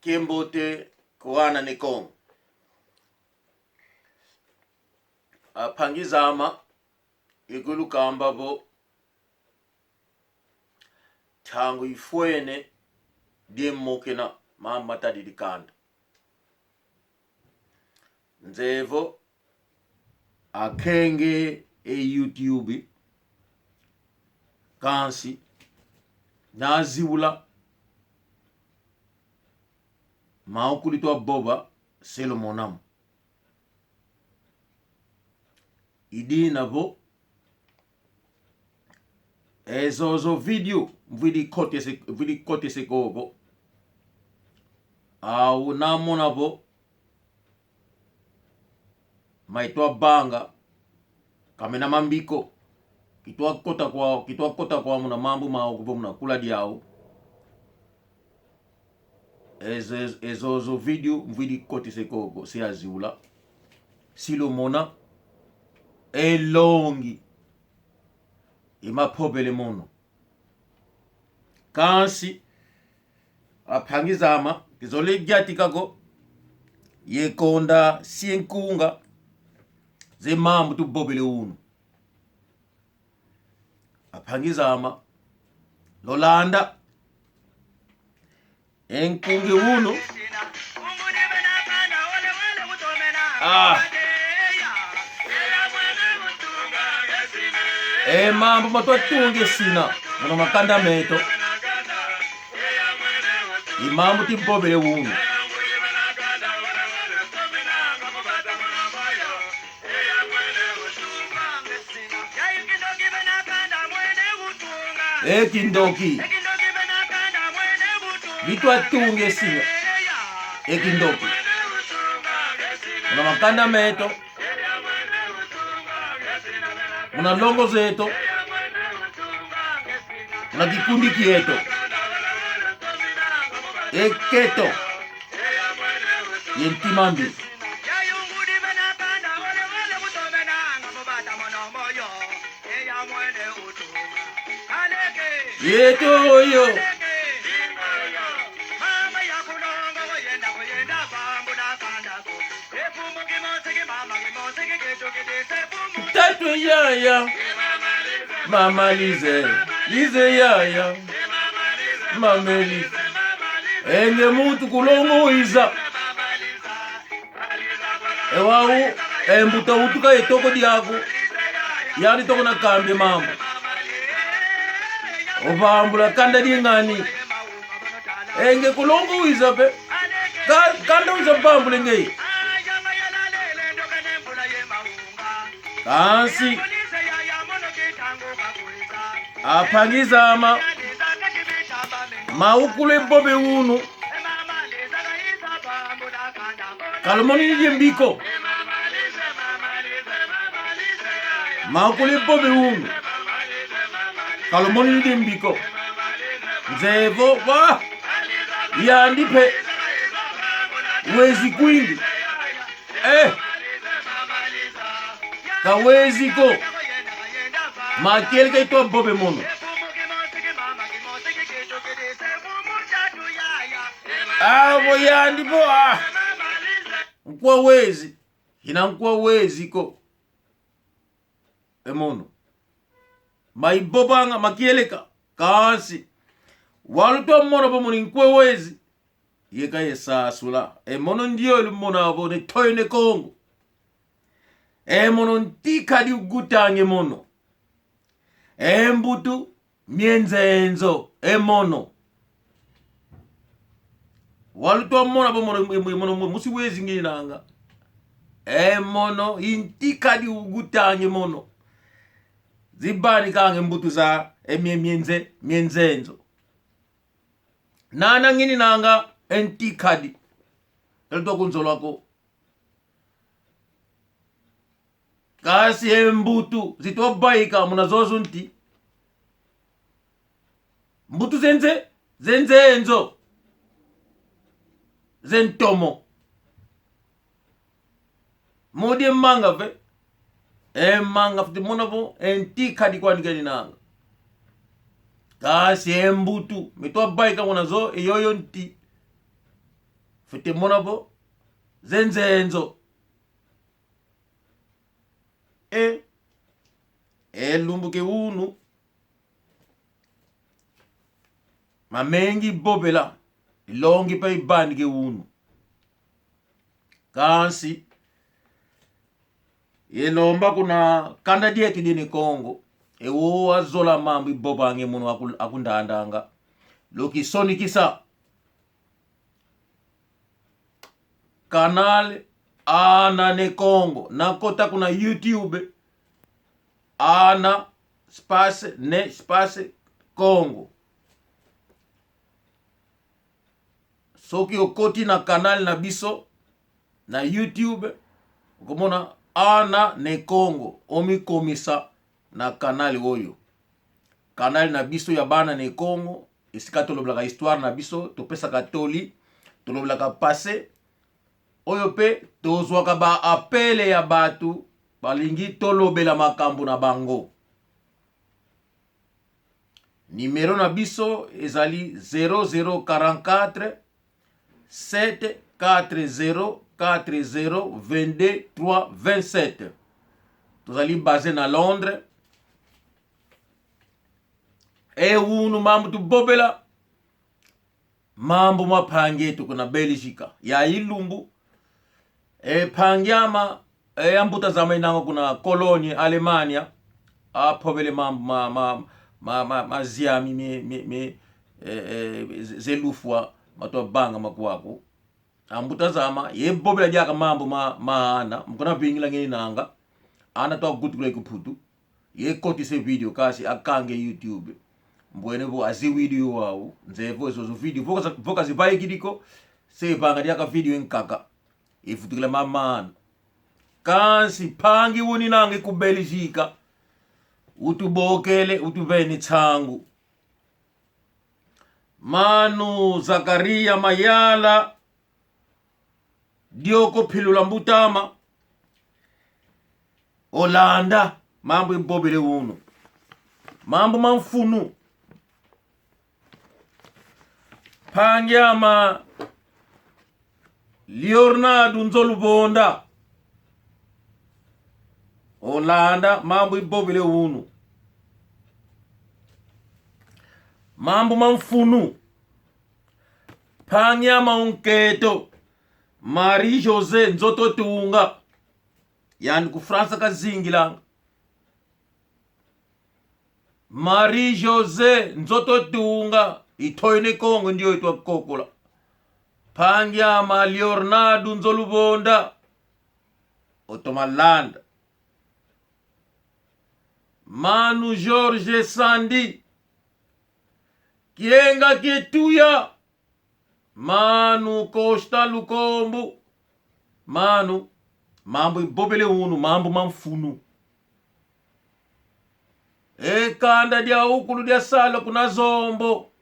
Kimbote kuana nikong. Apangizama igulu kambabo tangu ifwene diemokena mamata didikanda. Nzevo akenge YouTube kansi naziwula maukulitwa boba selomonam idi navo ezozo video vidi kote sekobo au namonabo maitwa banga kamena mambiko kitwa kota kwa muna mambu mao kubo muna kula diao ezozo video vidi kote sekobo se aziula silomona elongi ima pobele mono kansi apangizama kizole gyatikako yekonda sienkunga ze mambu tu bobele unu apangizama lolanda enkunge unu mambu matwatunge sina muno makanda meto imambu ti bobele unu ekindoki bitwatunge sina ekindoki muno makanda meto muna longo zeto muna kikundi kieto eketo yentimambi yeto yo tatu yaya mama lize yaya mameli enge mutu kulongo iza ewau embuta utuka etoko diago yani toko na kambe mambo obambula kanda dingani enge kulongo iza be kanda uza bambule ngei kansi apangizama maukule bobe unu kalomoni njembiko maukule bobe unu kalomoni njembiko nzevo wa yandipe wezi kwingi kaweziko makielika ito bobe mono abo yandipo nkwa wezi hina nkwa weziko emono maibobanga makieleka kansi waluto mono bomoni nkwa wezi yeka yesasula emono ndiyo lumona abo ne toyne kongo emono ntikadi ugutange mono embutu mienzenzo emono waluto mono bomono musi wezi nginanga emono intikadi ugutange mono zibani kange mbutu za mienzenzo nana ngini nanga entikadi elto kunzolako kasi embutu zitobaika munazozo nti mbutu zenzenzo zentomo modi manga ve manga futi monavo entikadi kwa nigani nanga kasi embutu mitwa baika munazo eyoyo nti fete mona bo zenzenzo lumbuke unu mamengi bobela longi pa ibani ke unu kansi yelomba kuna kanda dieti dini Kongo ewo azola mambo ibobange muno akundandanga loki soni kisa kanal ana ne Kongo nakota kuna YouTube ana space Kongo soki okoti na kanal na biso na YouTube ukomona ana ne Kongo omikomisa na kanal oyo kanal na biso ya bana ne Kongo esika toloblaka histoire na biso topesaka toli toloblaka passé oyo pe tozwaka ba apele ya batu balingi tolobela makambo na bango. Numero na biso ezali 0044 740 40 22 327. Tozali basé na Londres. Unu mambo tubobela mambo mapange tukuna Belgica ya ilumbu pangyama ambuta zama inango kuna Cologne Alemania apobele mambo maziami zelufwa matwa banga makwako ambuta zama yebobela jaka mambo maana mkona vingila ngeni nanga ana to gutukule kuputu yekoti se video kasi akange YouTube mbwene bo azi video wao nzevo ezo video voka zibaye kidiko se banga jaka video nkaka ifutukile mamana kansi pangi wuni nange ku Belgica utubokele utuveni changu Manu Zakaria Mayala Dioko Pilula Mbutama Olanda mambo ibobele unu mambo manfunu pangyama Leonardo Nzolubonda Olanda mambo ibobele unu mambo manfunu pangyama unketo Marie Jose Nzoto Tunga yani ku Fransa kazingilanga Marie Jose Nzoto Tunga itoine Kongo ndio itwa kokola pangyama Leonardo Nzolubonda Otomalanda Manu George Sandi Kienga Kituya Manu Costa Lukombo Manu mambo ibobele unu mambo manfunu kanda dia ukulu dia sala kuna zombo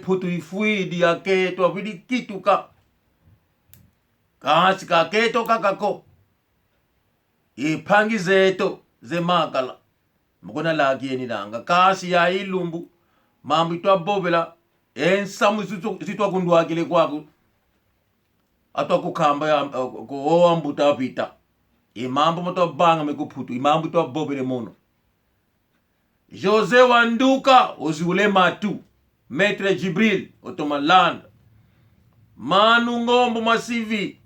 putu ifuidi ya keto vidi kituka kasi ka keto kakako pangi zeto ze makala mkona lagi eni nanga kasi ya ilumbu mambo itwa bobela ensamu zitwa kunduakile kwaku atwa kukamba ya ko ambuta pita mambo mto banga mekuputu mambo itwa bobele mono Jose Wanduka oziule matu Maître Jibril Otomalanda Manu Ngombo Masivi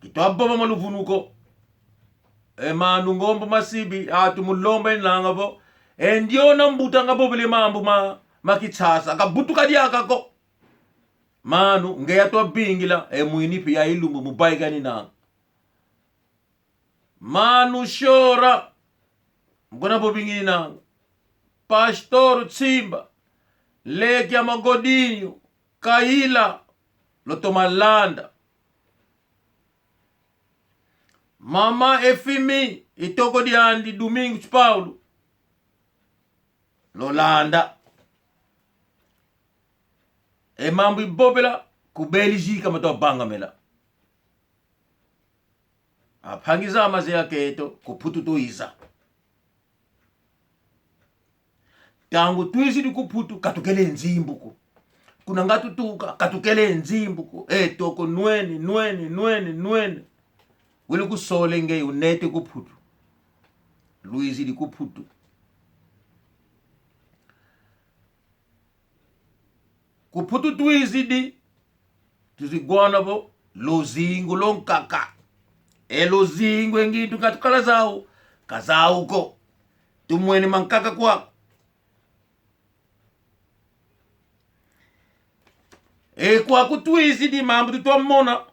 kitwa boba maluvunuko Manu Ngombo Masibi atumulomba nanga bo ndio na mbuta ngabobele mambo makitsasa kabutuka diakako Manu ngeya to bingila muinipi ya ilumbu mubaigani nanga Manu Shora mbona bobingini nanga Pastor Tsimba Leki ya Magodinho Kaila Lotomalanda Mama Efimi itoko diandi Domingos Paulo Lolanda mambo ibobela ku Belgica mato bangamela apangiza amaze yaketo kuputu to iza tangu twizidi kuphutu katukele nzimbuko kuna ngatutuka katukele nzimbuko toko nweni wili kusole nge unete kuphutu luizidi kuphutu kuphutu twizidi tuzigwana bo lozingo lonkaka lozingo engitu katukala zawu kazawuko tumweni mankaka kwako kwa kutwizidi mambo tutwamona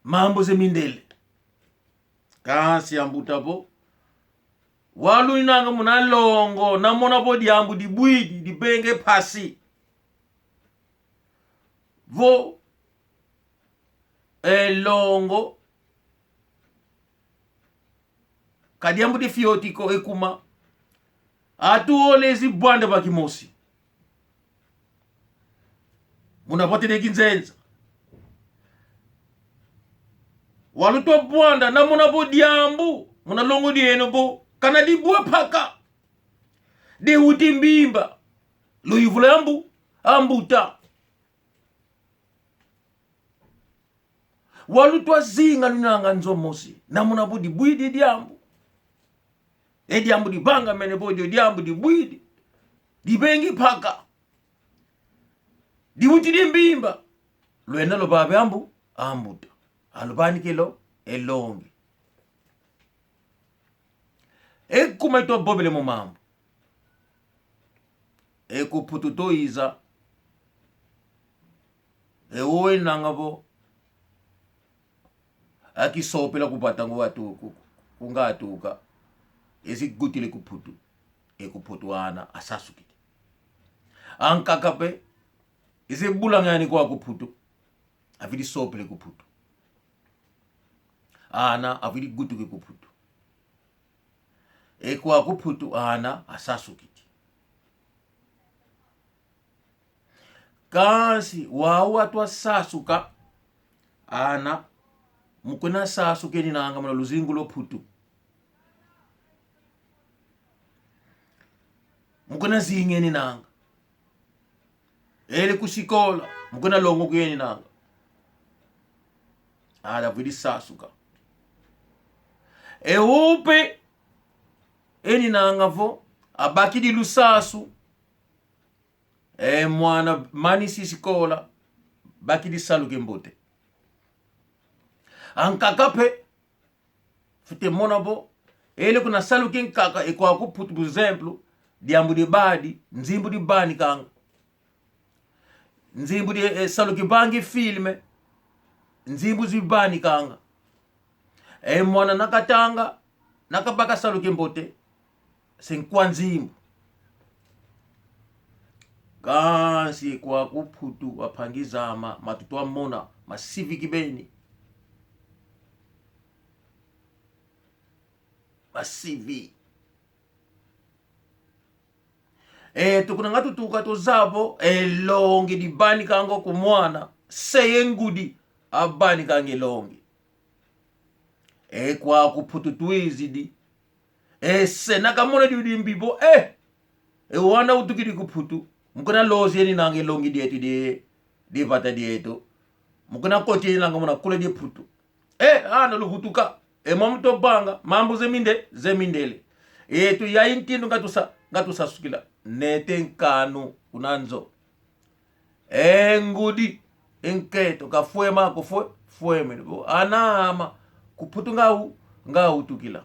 mambo zemindele kasi ambuta bo walu inanga munalongo namona bo diambu dibwidi dibenge pasi vo longo kadiambu di fiotiko ekuma atuolezi bwande bakimosi munapatile kinzenza waluto bwanda na munabo diambu munalongo dieno bo kana dibwa paka de huti mbimba luyivula ambuta waluto zinga lunanga nzomosi na munabo dibwidi diambu diambu dibanga mene bo diambu dibwidi dibengi paka dihuti dimbimba lwena lo babe ambuta alubani kilo elongi ekuma ito bobele mu mambo ekuphutu toiza ewowe nangabo akisopela kupatango watu kungatuka ezigutile kuphutu ekuphutuana asasukite ankakape izebulangani kwa kuphutu avili sopele kuphutu ana avili gutu ke kuphutu kwa kuphutu ana asasukiti kasi wawa twa sasuka ana mukuna sasuke ni nanga mna luzingu lo phutu mukuna zinge ni nanga kusikola mukuna longo kuyeni nanga ala vili sasuka upe eni nanga vo abakidi lusasu mwana mani sisikola bakidi saluke mbote ankakape fite mona bo kuna saluke nkaka kwa kuphutu por exemplo diambu di badi nzimbu di bani kanga nzimbu di saluke bangi filme nzimbu zibani kanga mwana nakatanga nakabaka saluke mbote senkwa nzimbu kasi kwa kuphutu wapangizama matutu amona masiviki beni masivi tukuna ngatutuka tozabo longi di bani kango kumwana seye ngudi abani kange longi kwa kuphutu twizidi senaka mona di mbibo wana utukidi kuphutu mukuna lozi yeni nange longi dietu di vata dietu mukuna koti yeni nanga mona kule di phutu ana luhutuka mamuto banga mambo zemindele tu ya intindu ngatusa sukila nete nkanu kunanzo ngudi enketo kafuema fueme anama kuphutu ngau tukila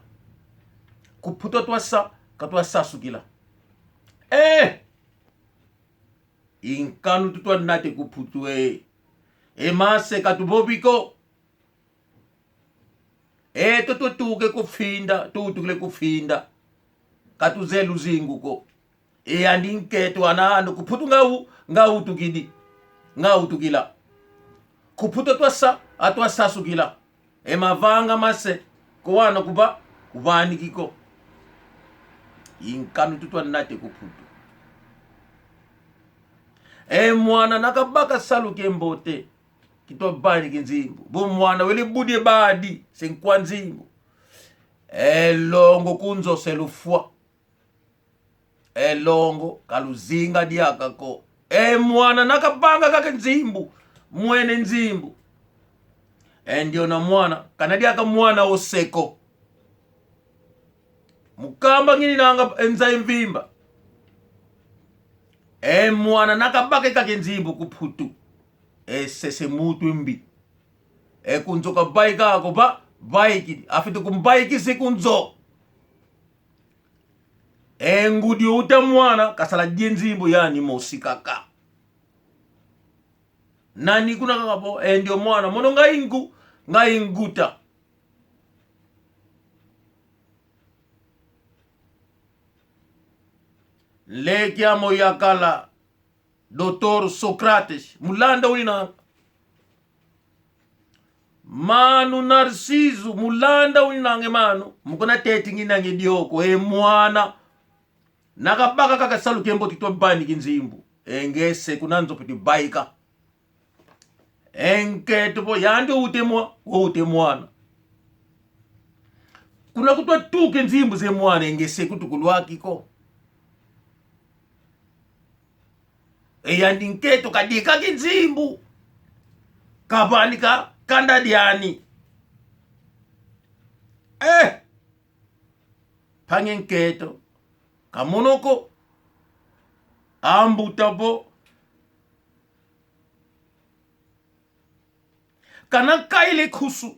kuphutu katwa sasukila inkanu tutwa nate kuphutu mase katubobiko tutuke tutukile kufinda katuze luzinguko andi nketo anando kuphutu ngau tukila kuphutu atwa sasukila mavanga mase kuwana kubani kiko inkanu tutwa nate kuphutu mwana nakabaka saluke mbote kito bani kinzimbu bo mwana wele budi badi senkwa nzimbu elongo kunzo selufwa elongo kaluzinga diakako mwana nakabanga kake nzimbu mwene nzimbu ndio na mwana kanadiaka mwana oseko mukamba ngini nanga enza imvimba mwana nakabake kake nzimbu kuphutu sese mutu mbi kunzoka baika ako ba baiki afite kumbaiki sikunzo ngudi uta mwana kasala jenzimbo yani mosikaka nani kuna kakapo ndio mwana mono ngainguta lekia moyakala Dr. Socrates mulanda ulina manu Narciso mulanda ulinange manu mukona tetingi nange dioko mwana nakabaka kakasalu kembo titwa bani kinzimbu ngese kunanzo piti baika enketo yandi utemwa utemwana kuna kutwa tuke nzimbu ze mwana ngese kutukulwakiko yandi nketo kadika kinzimbu kabanika kandadiani pange nketo kamonoko ambutabo kana kaile kusu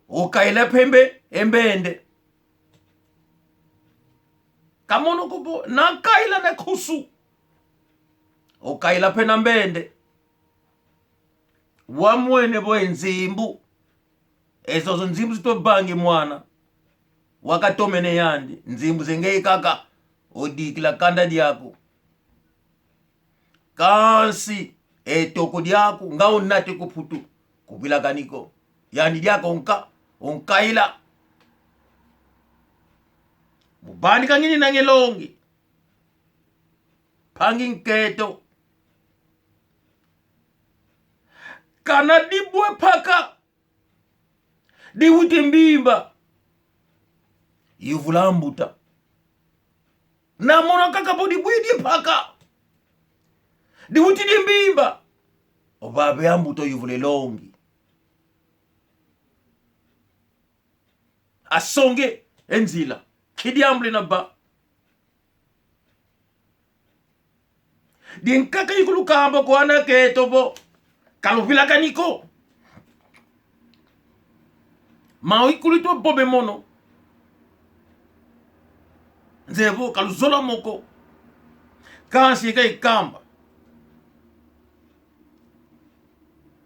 o kaile pembe embende kamonoko bo na kaila na kusu o kaila pena mbende wamwene bo nzimbu ezo nzimbu zitobange mwana wakatomene yandi nzimbu zengei kaka odikila kanda diako kansi etoko diako nga unate kuphutu kupila kaniko yandi diako onkaila mubani kangini nangelongi pangi nketo kana dibwe paka diwuti mbimba yuvulambuta na mona kaka bodi bwidi paka diwuti mbimba obabe ambuto yuvule longi asonge enzila kidi ambule na ba dinkaka yikulu kamba kwa na ketobo kaluvila kaniko mao ikulu to bobe mono nzebo kaluzola moko kansi kai kamba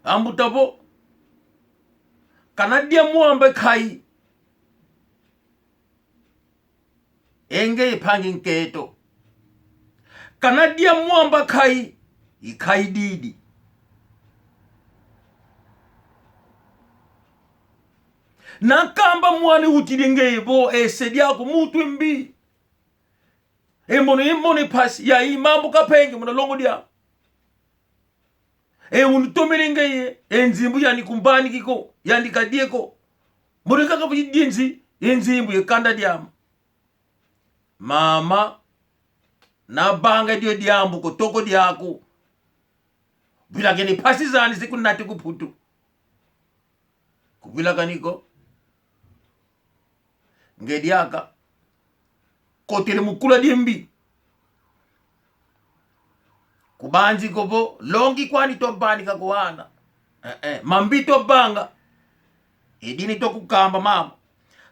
ambutabo kanadia muambe kai enge pangi nketo kanadia muamba kai ikaididi nakamba mwana utidenge bo esediako mutu mbi emono pasi ya imambo kapenge muna longo dia unutomelenge enzimbu yani kumbani kiko yani kadieko mone kaka bidinzi enzimbu yekanda diam mama na banga dio diambu ko toko diako bila geni pasi zani sikunati kuphutu kubila kaniko ngediaka kotele mukula diembi kubanzi kobo longi kwani to bani kakoana mambito banga idini to kukamba mama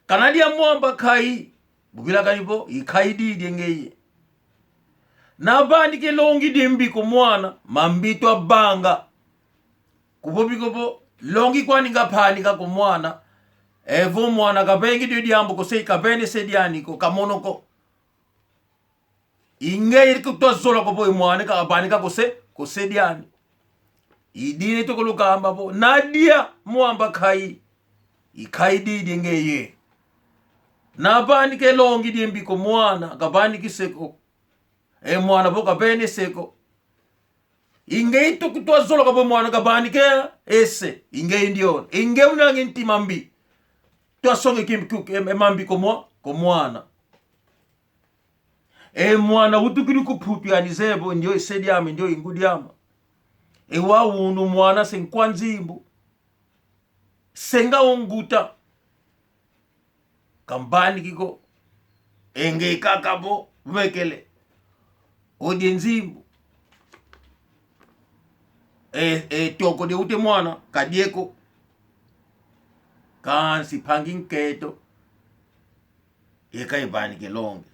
kanadia mwamba kai bubila kanipo ikaidi diengeye na bandi ke longi diembi ko mwana mambito banga kubobi kobo longi kwani ngapani kako mwana evo mwana kabengi dio diambo ko sei kabene sediani ko kamonoko ingeri kuto zolo ko boy mwana ka bani ka ko sediani idini to ko lukamba bo nadia mwamba kai ikaidi dingeye na bani ke longi diembi ko mwana ka bani kiseko mwana bo kabene seko inge ito kutwa zolo kabo mwana kabani ke ese inge indio inge unange ntimambi twa songe kim mambi ko mwana mwana utukiri kuputu yani zebo ndio isedi yame ndio ingudi yama wa unu mwana senkwanzimbu senga onguta kambani kiko enge kakabo wekele odienzimbu toko de ute mwana kadieko kansi pangin keto ibani ke longe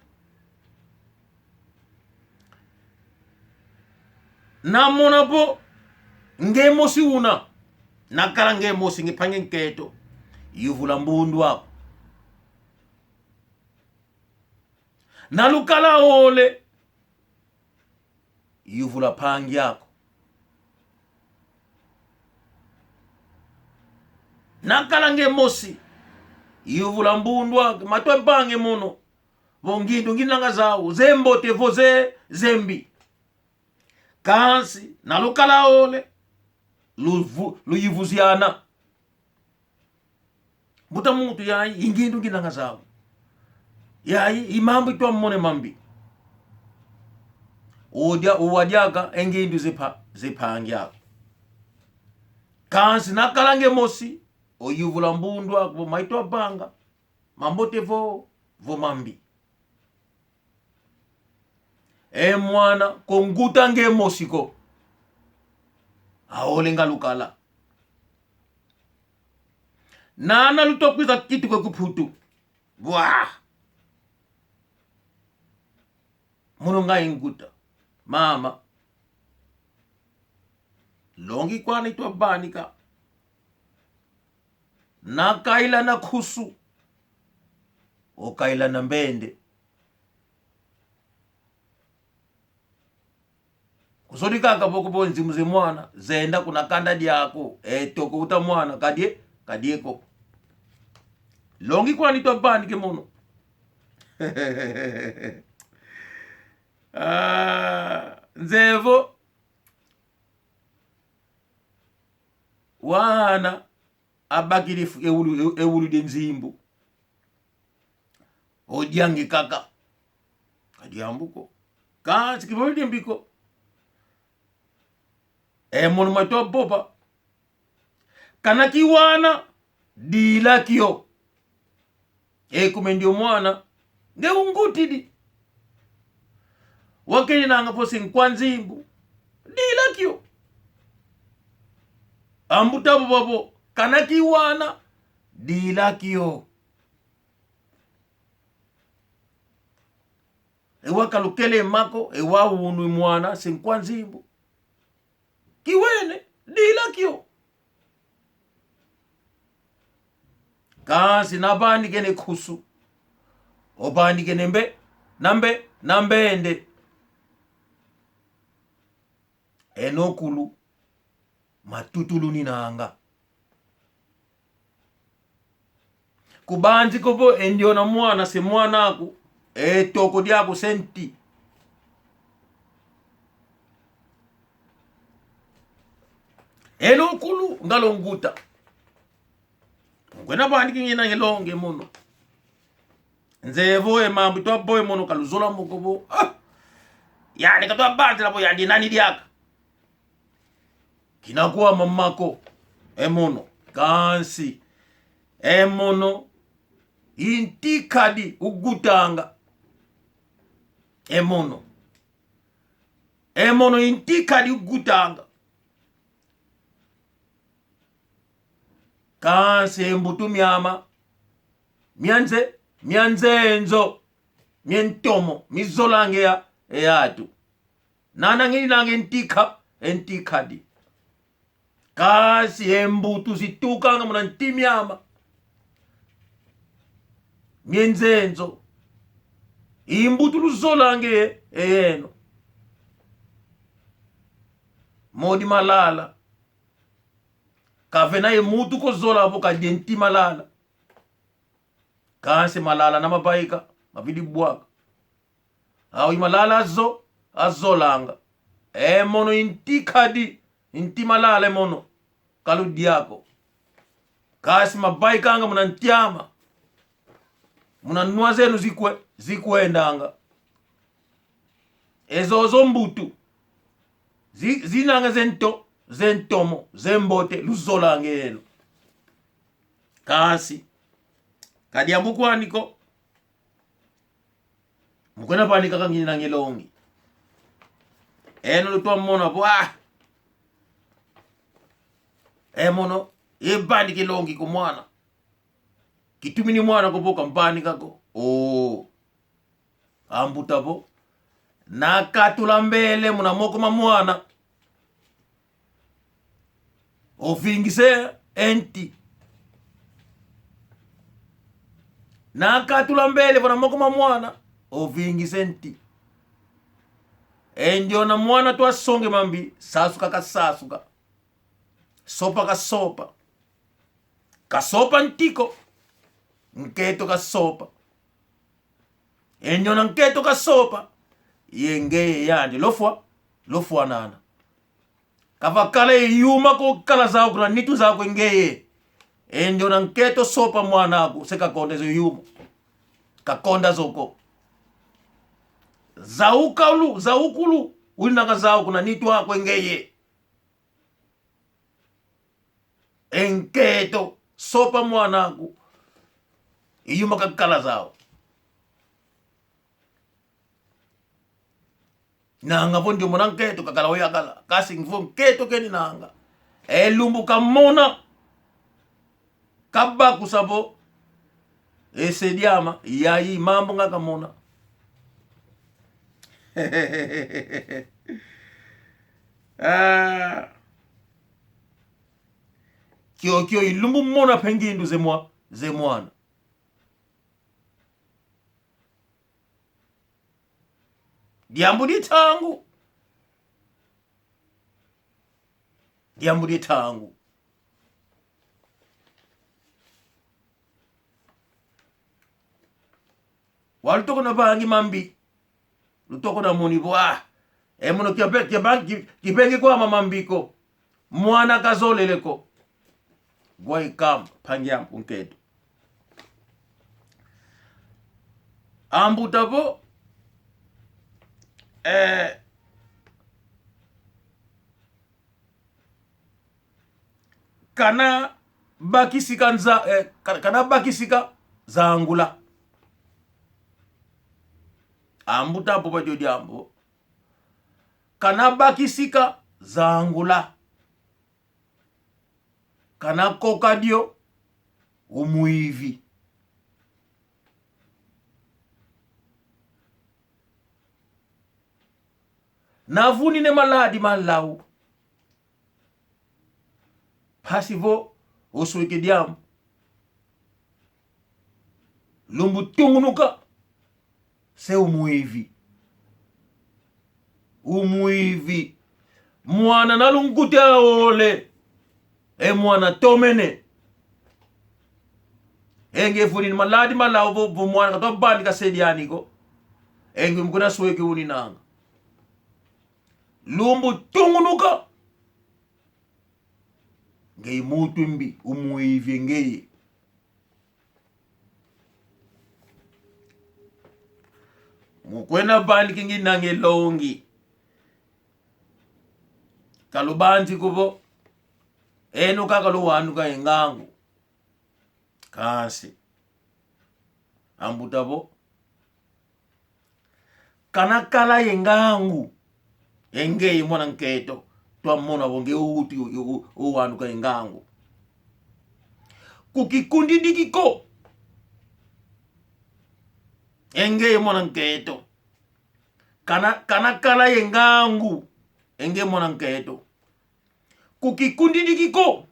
na mona po nge mosi una nakala nge mosi nge pangin keto yuvula mbundu wako nalukala ole yuvula pangi yako nakala nge mosi yuvula mbundu wako matwe pange mono vongindu nginanga zawo zembote voze zembi kansi nalukala ole luyivuziana mbuta mutu yayi ingindu nginanga zawo yayi imambi twa mmone mambi uwadyaga engindu zipangya kansi nakalange mosi oyuvula mbundu ako maitwa banga mambote vo mambi mwana konguta nge mosi ko aolenga lukala nana lutokwiza kitu kwa kuputu bwa munonga inguta mama longi kwana itwa banika nakaila na kusu okaila na mbende kusodi kaka boko bonzi mze mwana zenda kuna kanda dyako toko uta mwana kadieko longi kwana itwa banike mono nzevo wana abakiri ewulu de nzimbu odyangi kaka kadiambuko kansi kiboli mbiko mono matwa boba kanaki wana dilakio kumendio mwana nge ungutidi wakeni nanga po senkwanzimbu dilakio ambutabo babo kanaki wana dilakio kalukele mako unu mwana senkwanzimbu kiwene dilakio kasi nabandike ne kusu obandike nambende enokulu matutulu ninanga kubanzi kobo endiona mwana se mwana aku toko dyako senti enokulu ngalonguta ngwena bandiki ngina ngelonge mono nzevo mambo twa boy mono kaluzola mukobo yani katwa bandi labo yandi nani dyaka kinakuwa mamako mono kansi mono intikadi ugutanga mono intikadi ugutanga kansi mbutu myama myanzenzo mientomo mizolange ya eyatu nana ngili nange entikadi kasi embutu zitukanga muna ntimyama mienzenzo imbutu luzolange eyeno modi malala kavena emutu kozola abo kadenti malala kanse malala na mabaika mabidi bwaka awi malala azolanga mono inti kadi inti malale mono kalu diako kasi mabai kanga munantiama munanua zenu zikwendanga ezozo mbutu zinanga zentomo zembote luzolange eno kasi kadiambu kwaniko mukwena panika kangini nangelongi eno lutwa mmono bwa mono ebandi kilongi ku mwana kitumini mwana kupoka mpani kako ambutabo nakatula mbele munamokoma mwana ovingise enti nakatula mbele munamokoma mwana ovingise enti endio na mwana twasonge mambi sasuka kasasuka sopa kasopa ntiko nketo kasopa endio na nketo kasopa yengeye yandi lofwa nana kavakale yuma ko kala zao kuna nitu zao ngeye endio na nketo sopa mwanaku sekakonda zo yuma kakonda zoko zaukulu ulinanga zao kuna nitu ako ngeye enketo sopa mwanaku iyuma kakala zao nanga po ndio mona nketo kakala oyakala kasi ngvo nketo keni nanga lumbu kamona kabaku sabo esediama yayi mambo nga kamona kyo ilumbu mona pengindu zemwana diambu ditangu walutoko na bangi mambi lutoko na moni bwa mono kipengi kwa mamambiko mwana kazoleleko gwa ikam pangyam unketo ambutabo kana bakisika zangula ambutapo pa jodiambo kana bakisika zangula kana kokadio umuivi navuni ne maladi malau pasivo osweke diam lumbu tungunuka se umuivi mwana nalungute ole mwana tomene enge funi maladi malau vo mwana kato bandi ka sedianiko enge mkuna sweke uni nanga lumbu tungunuka ngei mutumbi umuivi ngei mukwena bandi kingi nange longi kalubanti kubo eno kakaluwanuka engangu kasi ambutabo kanakala yengangu engei mwana nketo twamona bonge uti uwanuka engangu kukikundi dikiko engei mwana nketo kanakala yengangu engei mwana nketo kukikundi dikiko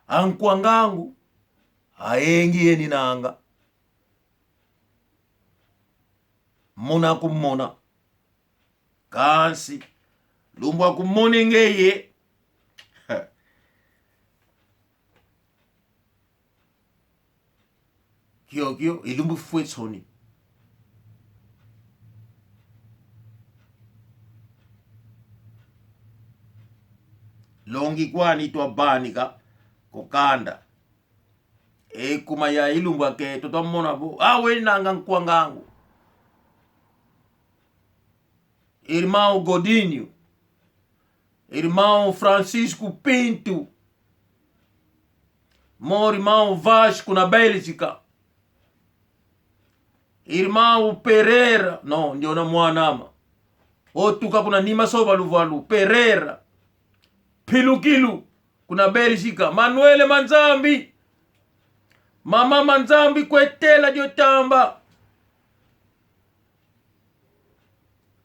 ankwangangu aengi yeni nanga mona kumona kasi lumbu akumone ngeye kyo ilumbu fwetsoni longi kwani twabanika kokanda kuma ya ilumba ke totamona bo awe nanga nkwangangu irmão Godinho, irmão Francisco Pinto, meu irmão Vasco na Bélgica, irmão Pereira, não, ndio na mwanama otuka kuna nima soba luvalu Pereira, Pilukilu kuna Bélgica, Manuele Manzambi, mama Manzambi kwetela jotamba,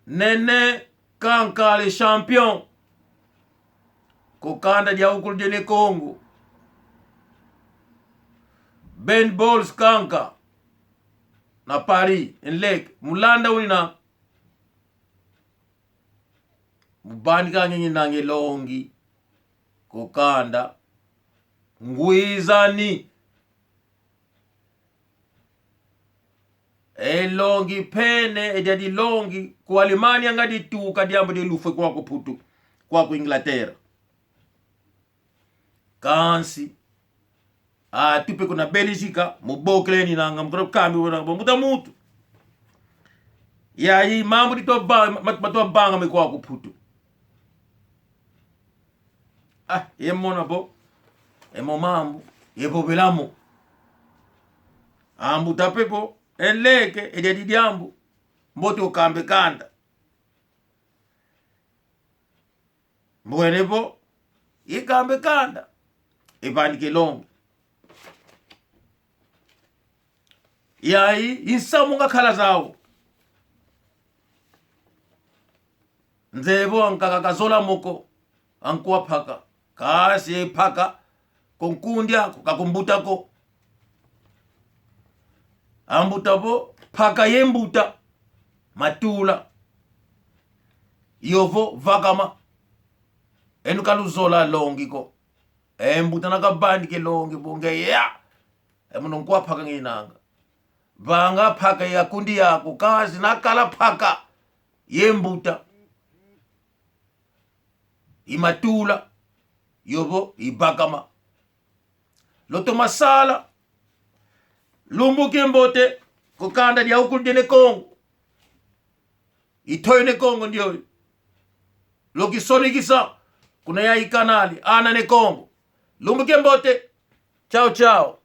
Nene Kanka le champion kokanda dia ukul jene Congo, Ben Bols Kanka na Paris en lek mulanda wina mubani kanyenye nange longi kokanda ngwizani longi pene ejadi longi ku Alemania ngadi tu kadiambo de lufe kwa kuputu kwa ku Inglaterra kansi tupe kuna Belgica mubokleni nanga mkro kambi wona bomuta mutu ya yi mambo dito banga me kwa kuputu yemona bo emo mambo yebo belamo ambu tapepo enleke ejadi diambu mboto kambe kanda mwenepo ikambe kanda ibanike longi yayi insamu ngakhala zawo nzebo ankakakazola moko ankuwa phaka kasi phaka konkundi ako kakumbutako ambutabo phaka yembuta matula yovo vakama enukaluzola longi ko embuta nakabandi ke longi bonge ya emuno nkwa phaka nginanga banga phaka ya kundi yako kazi nakala phaka yembuta imatula yovo ibakama loto masala lumbuke mbote kokanda dia ukundene Kongo itoyene Kongo ndio lokisolikisa kuna ya ikanali ana ne Kongo lumbuke mbote chao chao.